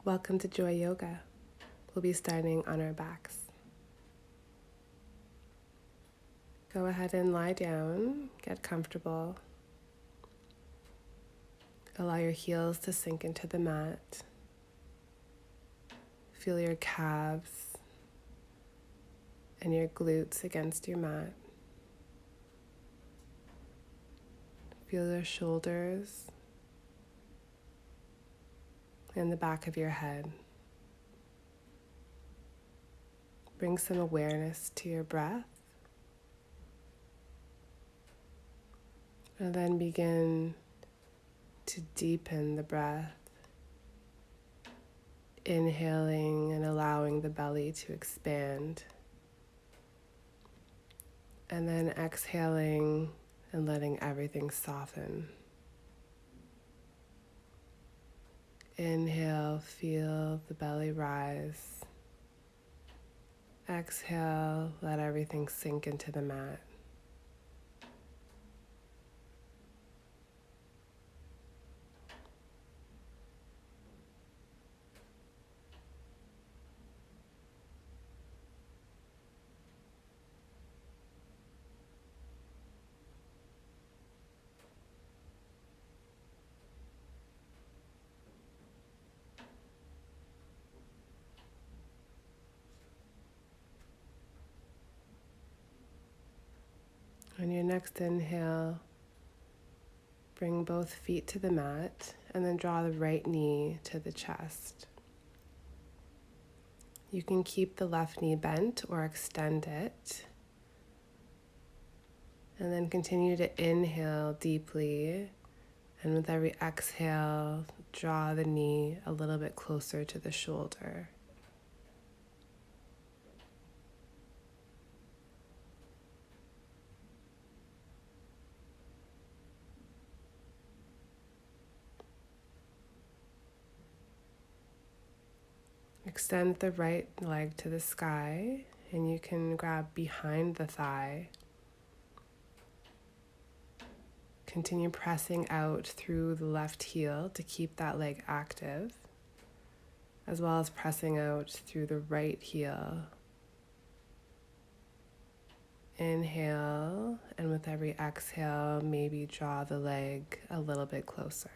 Welcome to Joy Yoga. We'll be starting on our backs. Go ahead and lie down, get comfortable. Allow your heels to sink into the mat. Feel your calves and your glutes against your mat. Feel your shoulders and the back of your head. Bring some awareness to your breath. And then begin to deepen the breath, inhaling and allowing the belly to expand. And then exhaling and letting everything soften. Inhale, feel the belly rise. Exhale, let everything sink into the mat. On your next inhale, bring both feet to the mat and then draw the right knee to the chest. You can keep the left knee bent or extend it. And then continue to inhale deeply. And with every exhale, draw the knee a little bit closer to the shoulder. Extend the right leg to the sky, and you can grab behind the thigh. Continue pressing out through the left heel to keep that leg active, as well as pressing out through the right heel. Inhale, and with every exhale, maybe draw the leg a little bit closer.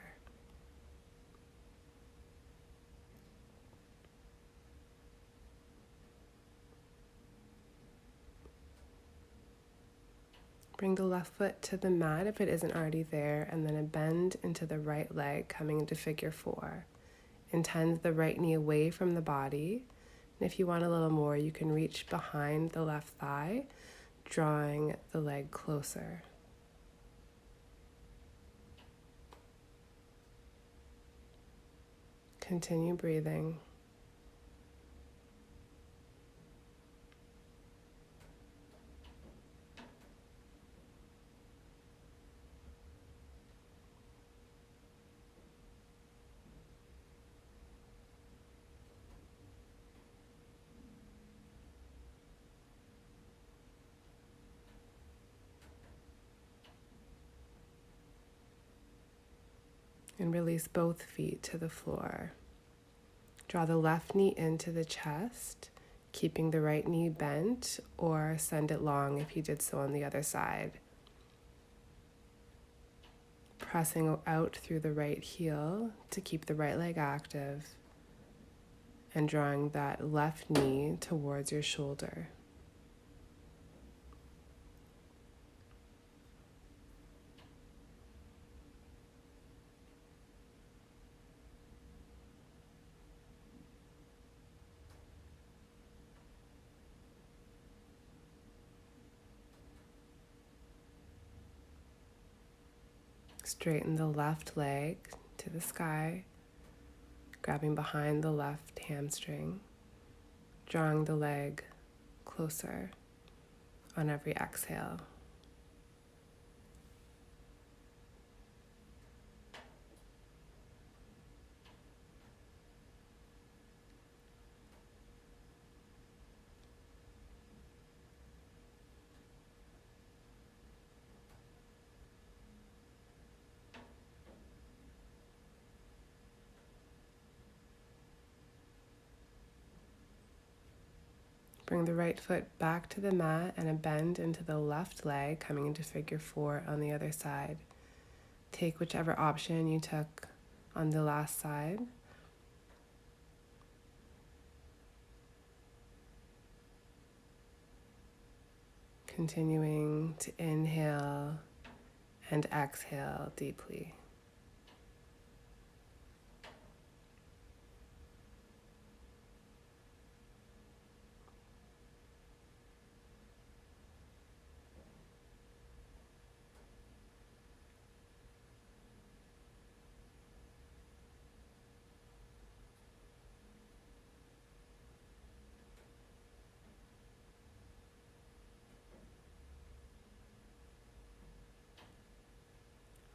Bring the left foot to the mat if it isn't already there, and then a bend into the right leg coming into figure 4. Intend the right knee away from the body. And if you want a little more, you can reach behind the left thigh, drawing the leg closer. Continue breathing. And release both feet to the floor. Draw the left knee into the chest, keeping the right knee bent, or send it long if you did so on the other side. Pressing out through the right heel to keep the right leg active, and drawing that left knee towards your shoulder. Straighten the left leg to the sky, grabbing behind the left hamstring, drawing the leg closer on every exhale. Bring the right foot back to the mat and a bend into the left leg, coming into figure 4 on the other side. Take whichever option you took on the last side. Continuing to inhale and exhale deeply.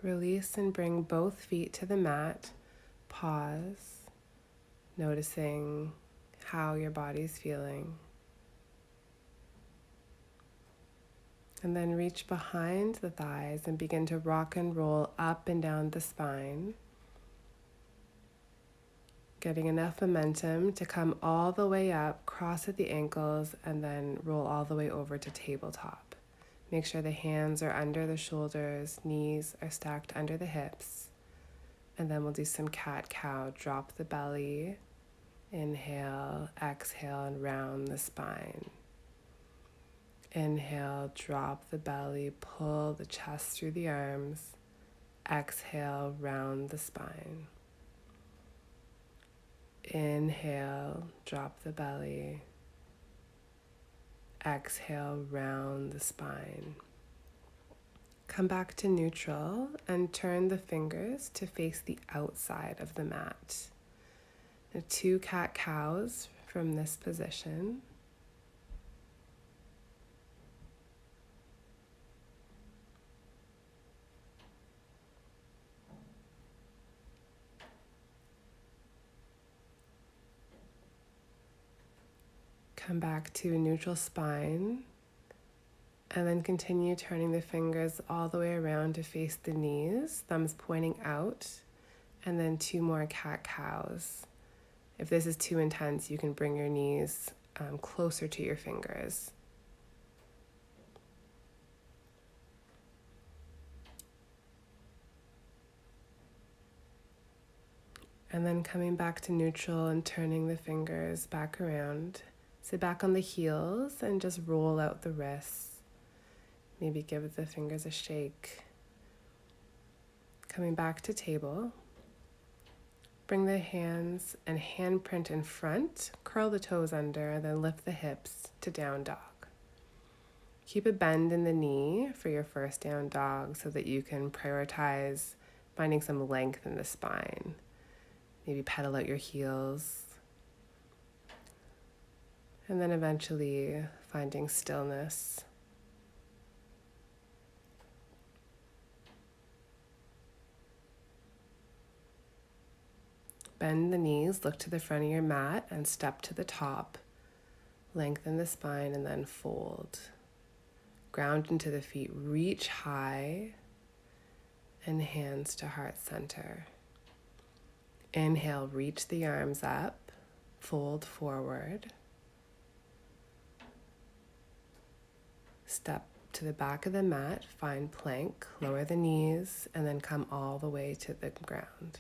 Release and bring both feet to the mat. Pause, noticing how your body's feeling. And then reach behind the thighs and begin to rock and roll up and down the spine. Getting enough momentum to come all the way up, cross at the ankles, and then roll all the way over to tabletop. Make sure the hands are under the shoulders, knees are stacked under the hips. And then we'll do some cat-cow. Drop the belly, inhale, exhale, and round the spine. Inhale, drop the belly, pull the chest through the arms. Exhale, round the spine. Inhale, drop the belly. Exhale, round the spine. Come back to neutral and turn the fingers to face the outside of the mat. The 2 cat-cows from this position. Come back to neutral spine, and then continue turning the fingers all the way around to face the knees, thumbs pointing out, and then 2 more cat-cows. If this is too intense, you can bring your knees closer to your fingers. And then coming back to neutral and turning the fingers back around. Sit back on the heels and just roll out the wrists. Maybe give the fingers a shake. Coming back to table. Bring the hands and handprint in front. Curl the toes under and then lift the hips to down dog. Keep a bend in the knee for your first down dog so that you can prioritize finding some length in the spine. Maybe pedal out your heels. And then eventually finding stillness. Bend the knees, look to the front of your mat and step to the top. Lengthen the spine and then fold. Ground into the feet, reach high and hands to heart center. Inhale, reach the arms up, fold forward. Step to the back of the mat, find plank, lower the knees, and then come all the way to the ground.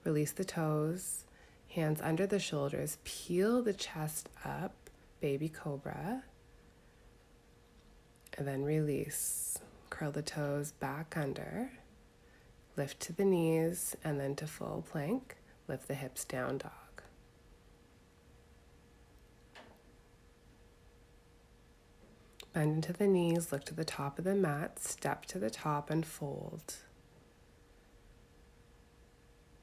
Release the toes, hands under the shoulders, peel the chest up, baby cobra, and then release. Curl the toes back under, lift to the knees, and then to full plank, lift the hips down dog. Bend into the knees, look to the top of the mat, step to the top and fold.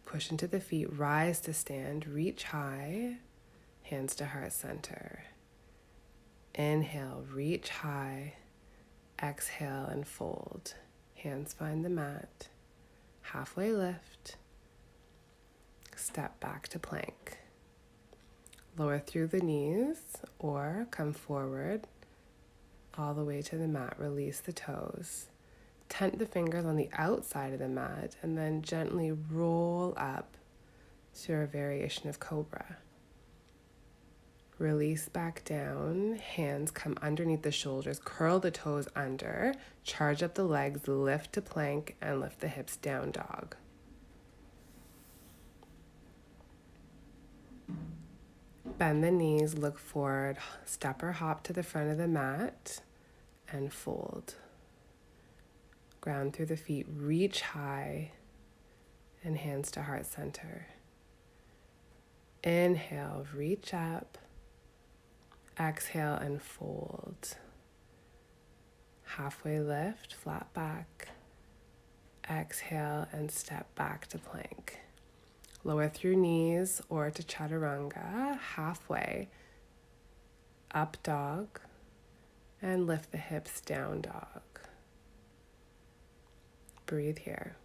Push into the feet, rise to stand, reach high, hands to heart center. Inhale, reach high, exhale and fold. Hands find the mat, halfway lift, step back to plank. Lower through the knees or come forward all the way to the mat, release the toes. Tent the fingers on the outside of the mat and then gently roll up to a variation of cobra. Release back down. Hands come underneath the shoulders. Curl the toes under. Charge up the legs. Lift to plank and lift the hips, down dog. Bend the knees, look forward, step or hop to the front of the mat, and fold. Ground through the feet, reach high, and hands to heart center. Inhale, reach up. Exhale and fold. Halfway lift, flat back. Exhale and step back to plank. Lower through knees or to chaturanga, halfway. Up dog, and lift the hips, down dog. Breathe here.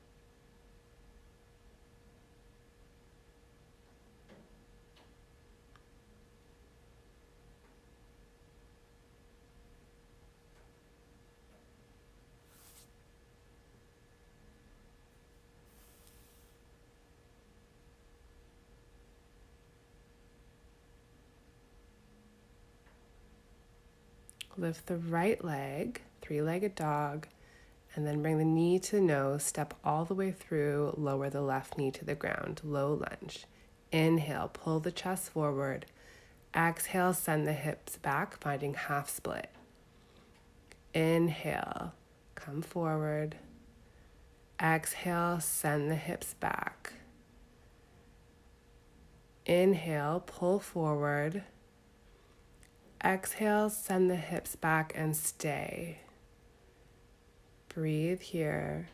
Lift the right leg, three-legged dog, and then bring the knee to the nose, step all the way through, lower the left knee to the ground, low lunge. Inhale, pull the chest forward. Exhale, send the hips back, finding half split. Inhale, come forward. Exhale, send the hips back. Inhale, pull forward. Exhale, send the hips back and stay. Breathe here.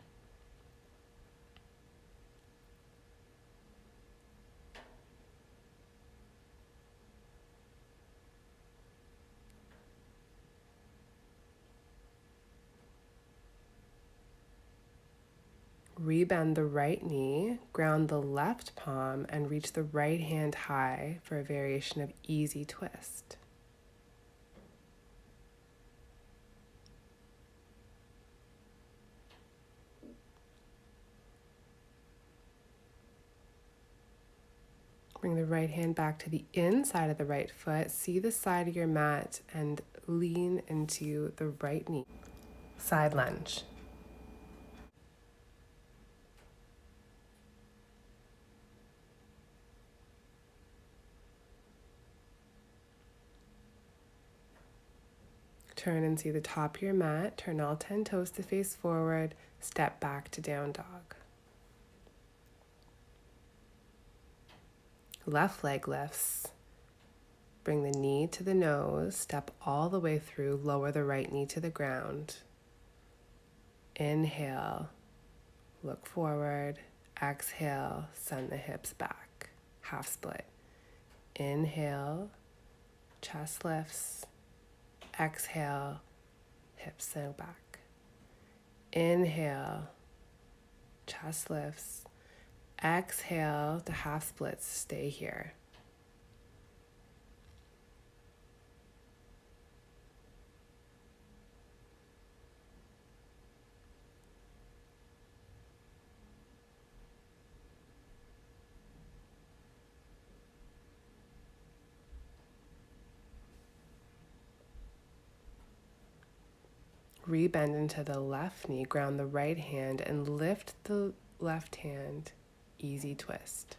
Rebend the right knee, ground the left palm, and reach the right hand high for a variation of easy twist. Bring the right hand back to the inside of the right foot. See the side of your mat and lean into the right knee. Side lunge. Turn and see the top of your mat. Turn all 10 toes to face forward. Step back to down dog. Left leg lifts. Bring the knee to the nose. Step all the way through. Lower the right knee to the ground. Inhale. Look forward. Exhale. Send the hips back. Half split. Inhale. Chest lifts. Exhale. Hips go back. Inhale. Chest lifts. Exhale to half splits. Stay here. Rebend into the left knee, ground the right hand, and lift the left hand. Easy twist.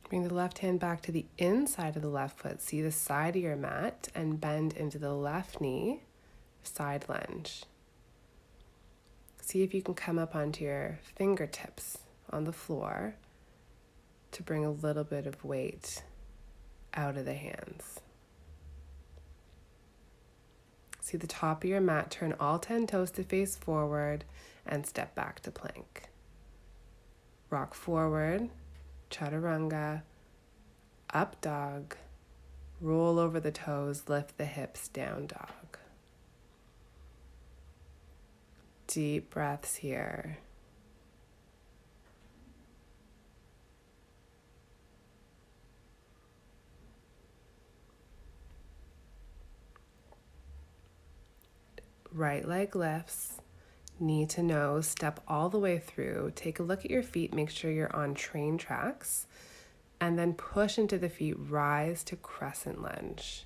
Bring the left hand back to the inside of the left foot. See the side of your mat and bend into the left knee. Side lunge. See if you can come up onto your fingertips on the floor to bring a little bit of weight out of the hands. See the top of your mat, turn all 10 toes to face forward and step back to plank. Rock forward, chaturanga, up dog, roll over the toes, lift the hips, down dog. Deep breaths here. Right leg lifts, knee to nose, step all the way through. Take a look at your feet, make sure you're on train tracks, and then push into the feet, rise to crescent lunge.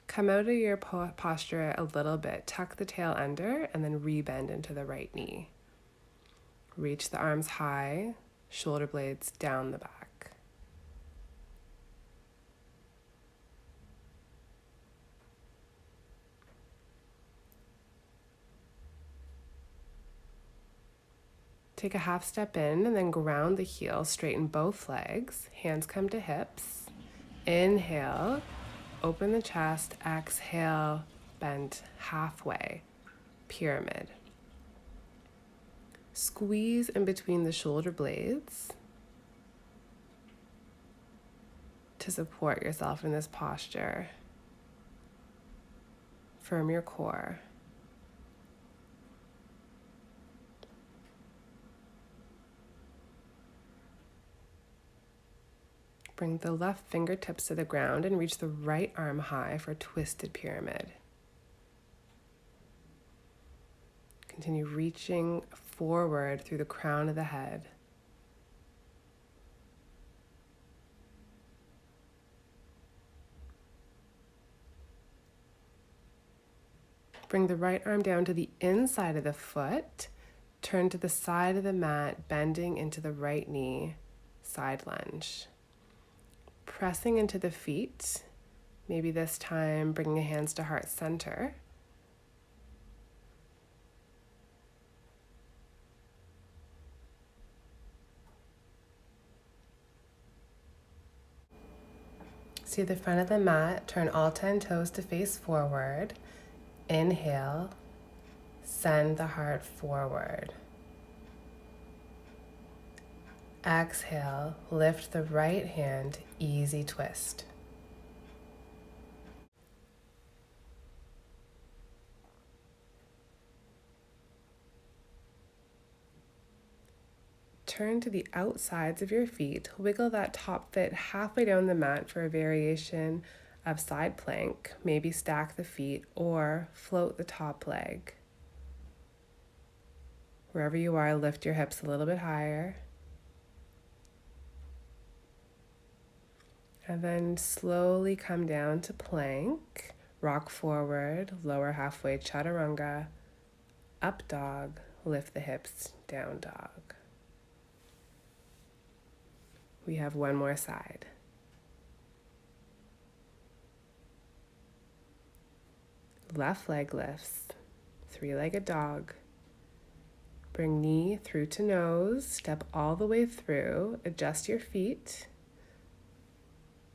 Come out of your posture a little bit, tuck the tail under, and then rebend into the right knee. Reach the arms high, shoulder blades down the back. Take a half step in and then ground the heel, straighten both legs, hands come to hips. Inhale, open the chest, exhale, bend halfway, pyramid. Squeeze in between the shoulder blades to support yourself in this posture. Firm your core. Bring the left fingertips to the ground and reach the right arm high for twisted pyramid. Continue reaching forward through the crown of the head. Bring the right arm down to the inside of the foot. Turn to the side of the mat, bending into the right knee, side lunge. Pressing into the feet, maybe this time bringing the hands to heart center. See the front of the mat, turn all 10 toes to face forward. Inhale, send the heart forward. Exhale, lift the right hand, easy twist. Turn to the outsides of your feet. Wiggle that top foot halfway down the mat for a variation of side plank. Maybe stack the feet or float the top leg. Wherever you are, lift your hips a little bit higher. And then slowly come down to plank. Rock forward, lower halfway, chaturanga, up dog, lift the hips, down dog. We have one more side. Left leg lifts, three-legged dog. Bring knee through to nose, step all the way through, adjust your feet,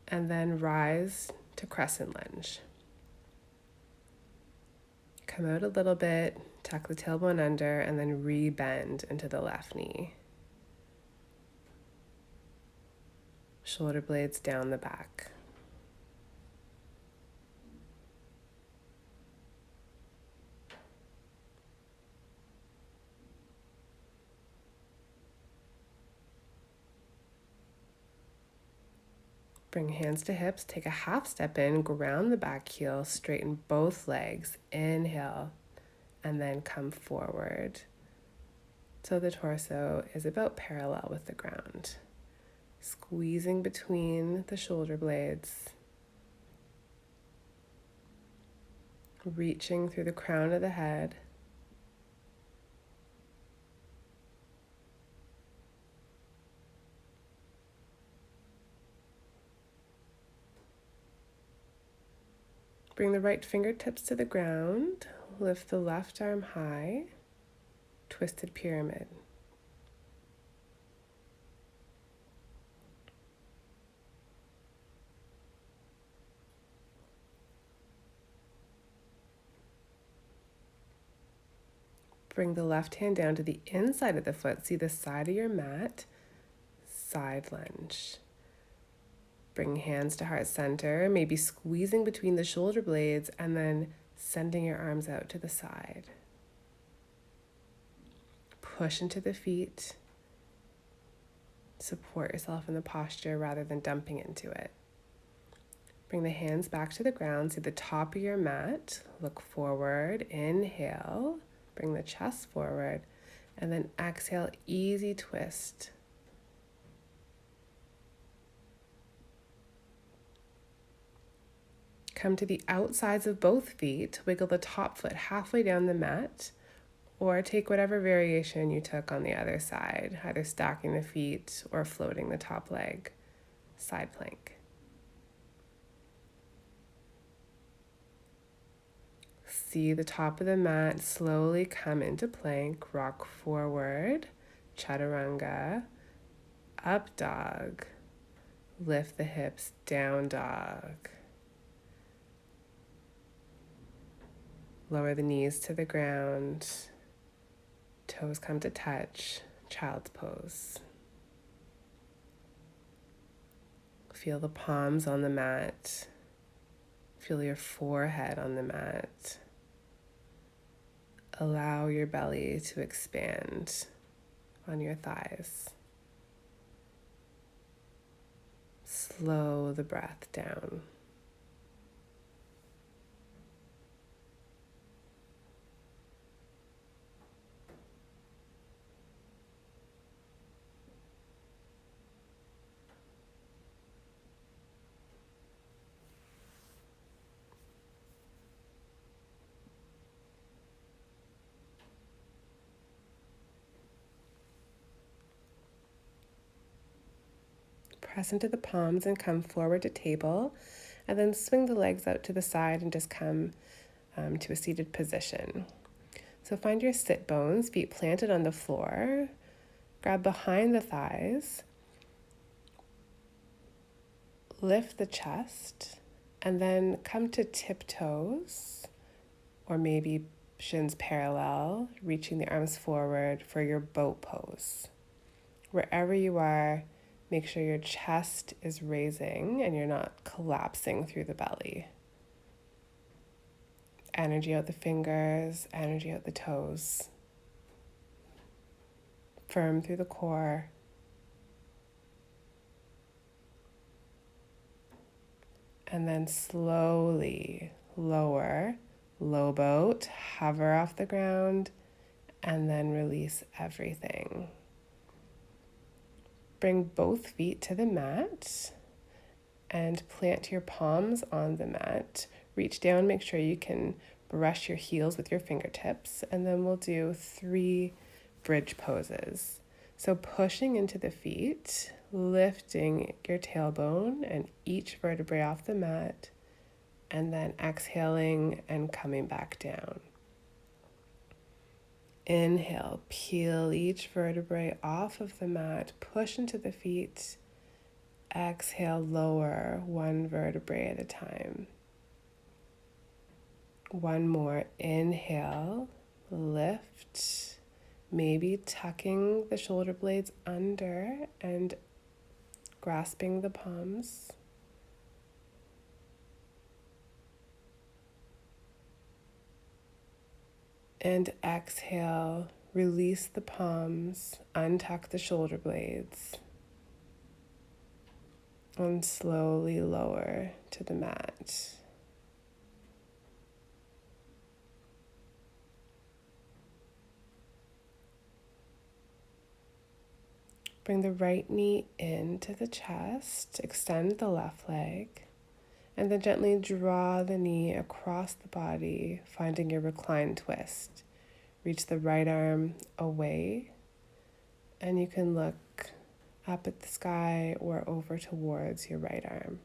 and then rise to crescent lunge. Come out a little bit, tuck the tailbone under, and then re-bend into the left knee. Shoulder blades down the back. Bring hands to hips, take a half step in, ground the back heel, straighten both legs, inhale, and then come forward. So the torso is about parallel with the ground. Squeezing between the shoulder blades. Reaching through the crown of the head. Bring the right fingertips to the ground. Lift the left arm high. Twisted pyramid. Bring the left hand down to the inside of the foot. See the side of your mat. Side lunge. Bring hands to heart center, maybe squeezing between the shoulder blades and then sending your arms out to the side. Push into the feet. Support yourself in the posture rather than dumping into it. Bring the hands back to the ground, see the top of your mat, look forward, inhale, bring the chest forward, and then exhale, easy twist. Come to the outsides of both feet, wiggle the top foot halfway down the mat, or take whatever variation you took on the other side, either stacking the feet or floating the top leg, side plank. See the top of the mat slowly come into plank, rock forward, chaturanga, up dog, lift the hips, down dog. Lower the knees to the ground, toes come to touch, child's pose. Feel the palms on the mat. Feel your forehead on the mat. Allow your belly to expand on your thighs. Slow the breath down. Press into the palms and come forward to table, and then swing the legs out to the side and just come to a seated position. So find your sit bones, feet planted on the floor, grab behind the thighs, lift the chest, and then come to tiptoes, or maybe shins parallel, reaching the arms forward for your boat pose. Wherever you are, make sure your chest is raising and you're not collapsing through the belly. Energy out the fingers, energy out the toes. Firm through the core. And then slowly lower, low boat, hover off the ground, and then release everything. Bring both feet to the mat and plant your palms on the mat. Reach down, make sure you can brush your heels with your fingertips, and then we'll do 3 bridge poses. So pushing into the feet, lifting your tailbone and each vertebrae off the mat, and then exhaling and coming back down. Inhale, peel each vertebrae off of the mat, push into the feet. Exhale, lower 1 vertebrae at a time. 1 more, inhale, lift, maybe tucking the shoulder blades under and grasping the palms. And exhale, release the palms, untuck the shoulder blades, and slowly lower to the mat. Bring the right knee into the chest, extend the left leg, and then gently draw the knee across the body, finding your reclined twist. Reach the right arm away, and you can look up at the sky or over towards your right arm.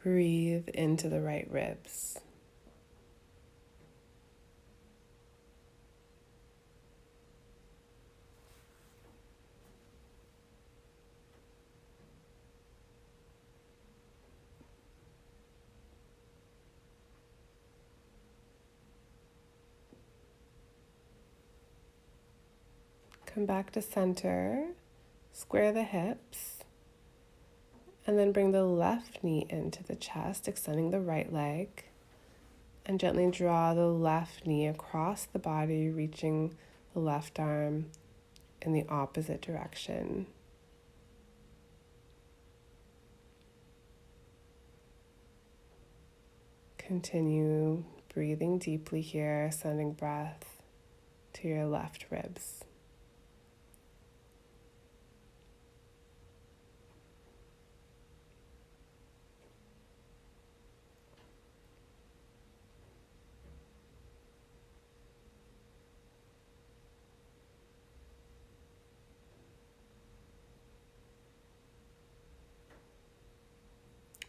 Breathe into the right ribs. Come back to center, square the hips, and then bring the left knee into the chest, extending the right leg, and gently draw the left knee across the body, reaching the left arm in the opposite direction. Continue breathing deeply here, sending breath to your left ribs.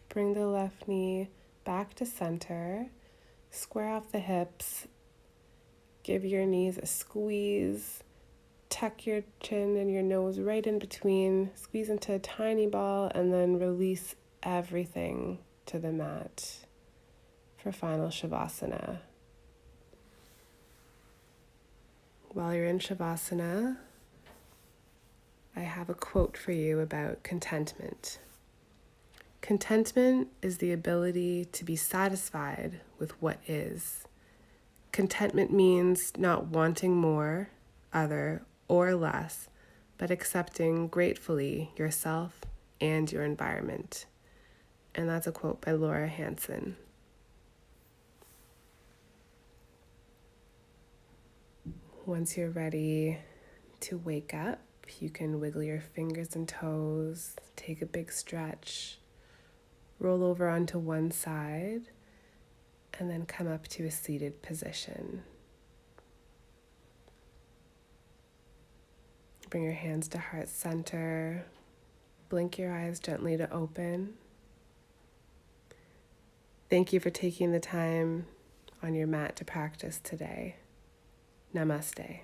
Bring the left knee back to center. Square off the hips. Give your knees a squeeze. Tuck your chin and your nose right in between. Squeeze into a tiny ball and then release everything to the mat for final shavasana. While you're in shavasana, I have a quote for you about contentment. Contentment is the ability to be satisfied with what is. Contentment means not wanting more, other, or less, but accepting gratefully yourself and your environment. And that's a quote by Laura Hansen. Once you're ready to wake up, you can wiggle your fingers and toes, take a big stretch, roll over onto one side, and then come up to a seated position. Bring your hands to heart center. Blink your eyes gently to open. Thank you for taking the time on your mat to practice today. Namaste.